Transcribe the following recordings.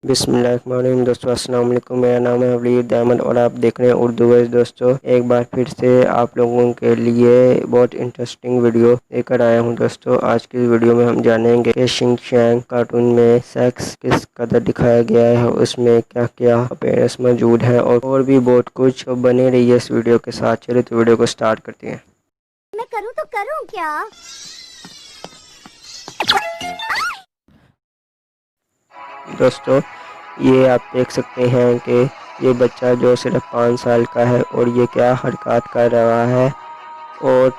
بسم اللہ الرحمن الرحیم دوستوں، السلام علیکم۔ میرا نام ہے ولید احمد اور آپ دیکھ رہے ہیں اردو وائس۔ دوستوں، ایک بار پھر سے آپ لوگوں کے لیے بہت انٹرسٹنگ ویڈیو لے کر آیا ہوں۔ دوستوں، آج کی ویڈیو میں ہم جانیں گے کہ شنگ چینگ کارٹون میں سیکس کس قدر دکھایا گیا ہے، اس میں کیا کیا اپیرنس موجود ہیں اور بھی بہت کچھ۔ بنے رہیے اس ویڈیو کے ساتھ۔ چلے تو ویڈیو کو سٹارٹ کرتے ہیں۔ میں کروں تو کروں کیا؟ دوستوں، یہ آپ دیکھ سکتے ہیں کہ یہ بچہ جو صرف 5 سال کا ہے اور یہ کیا حرکات کر رہا ہے، اور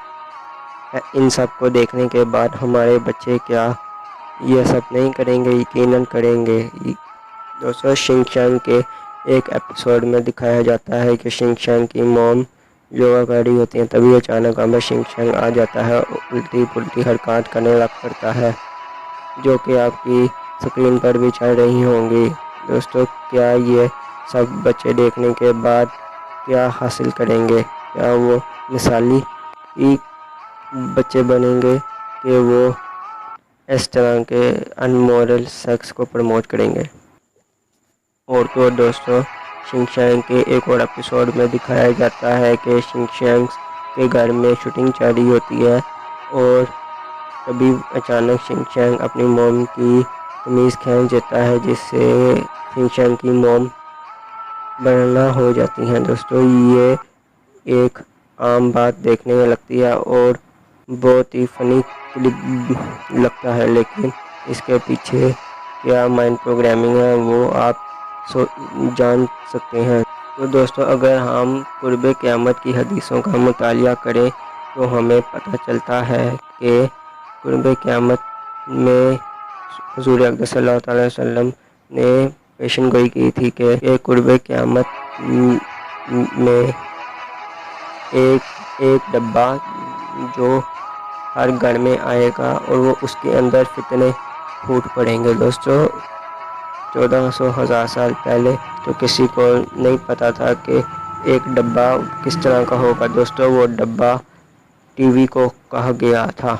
ان سب کو دیکھنے کے بعد ہمارے بچے کیا یہ سب نہیں کریں گے؟ یقیناً کریں گے۔ دوستوں، شنگ چینگ کے ایک ایپیسوڈ میں دکھایا جاتا ہے کہ شنگ چینگ کی موم یوگا کر رہی ہوتی ہیں، تبھی اچانک ہمیں شنگ چینگ آ جاتا ہے اور الٹی پلٹی حرکات کرنے لگ پڑتا ہے، جو کہ آپ کی سکرین پر بھی چل رہی ہوں گی۔ دوستوں، کیا یہ سب بچے دیکھنے کے بعد کیا حاصل کریں گے؟ کیا وہ مثالی بچے بنیں گے کہ وہ اس طرح کے انمورل سیکس کو پروموٹ کریں گے؟ اور تو دوستوں، شنگ چینگ کے ایک اور ایپیسوڈ میں دکھایا جاتا ہے کہ شنگ چینگ کے گھر میں شوٹنگ چل رہی ہوتی ہے اور تبھی اچانک شنگ چینگ اپنی موم کی قمیض کھینچ دیتا ہے، جس سے شنگ چینگ کی موم برہنہ ہو جاتی ہیں۔ دوستوں، یہ ایک عام بات دیکھنے میں لگتی ہے اور بہت ہی فنی کلپ لگتا ہے، لیکن اس کے پیچھے کیا مائنڈ پروگرامنگ ہے وہ آپ جان سکتے ہیں۔ تو دوستوں، اگر ہم قرب قیامت کی حدیثوں کا مطالعہ کریں تو ہمیں پتہ چلتا ہے کہ قرب قیامت میں حضور اقدس صلی اللہ علیہ وسلم نے پیشن گوئی کی تھی کہ قرب قیامت میں ایک ڈبہ جو ہر گھر میں آئے گا اور وہ اس کے اندر فتنے پھوٹ پڑیں گے۔ دوستوں، 1400 سال پہلے تو کسی کو نہیں پتا تھا کہ ایک ڈبہ کس طرح کا ہوگا۔ دوستوں، وہ ڈبہ ٹی وی کو کہا گیا تھا۔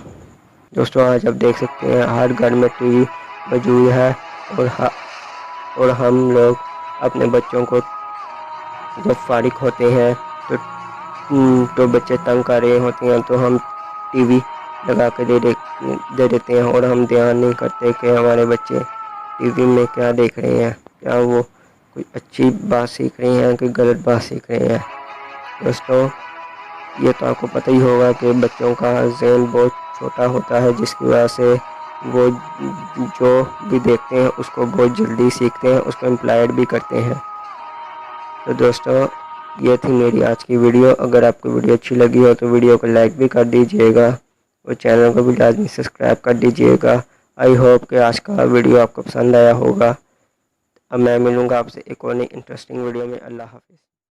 دوستوں، آج آپ دیکھ سکتے ہیں ہر گھر میں ٹی وی موجود ہے اور ہم لوگ اپنے بچوں کو جب فارغ ہوتے ہیں تو بچے تنگ کر رہے ہوتے ہیں تو ہم ٹی وی لگا کے دے دیتے ہیں، اور ہم دھیان نہیں کرتے کہ ہمارے بچے ٹی وی میں کیا دیکھ رہے ہیں، کیا وہ کوئی اچھی بات سیکھ رہے ہیں کہ غلط بات سیکھ رہے ہیں۔ دوستوں، یہ تو آپ کو پتہ ہی ہوگا کہ بچوں کا ذہن بہت چھوٹا ہوتا ہے، جس کی وجہ سے وہ جو بھی دیکھتے ہیں اس کو بہت جلدی سیکھتے ہیں، اس کو امپلائڈ بھی کرتے ہیں۔ تو دوستوں، یہ تھی میری آج کی ویڈیو۔ اگر آپ کو ویڈیو اچھی لگی ہو تو ویڈیو کو لائک بھی کر دیجئے گا اور چینل کو بھی لازمی سبسکرائب کر دیجئے گا۔ آئی ہوپ کہ آج کا ویڈیو آپ کو پسند آیا ہوگا۔ اب میں ملوں گا آپ سے ایک اور نئی انٹرسٹنگ ویڈیو میں۔ اللہ حافظ۔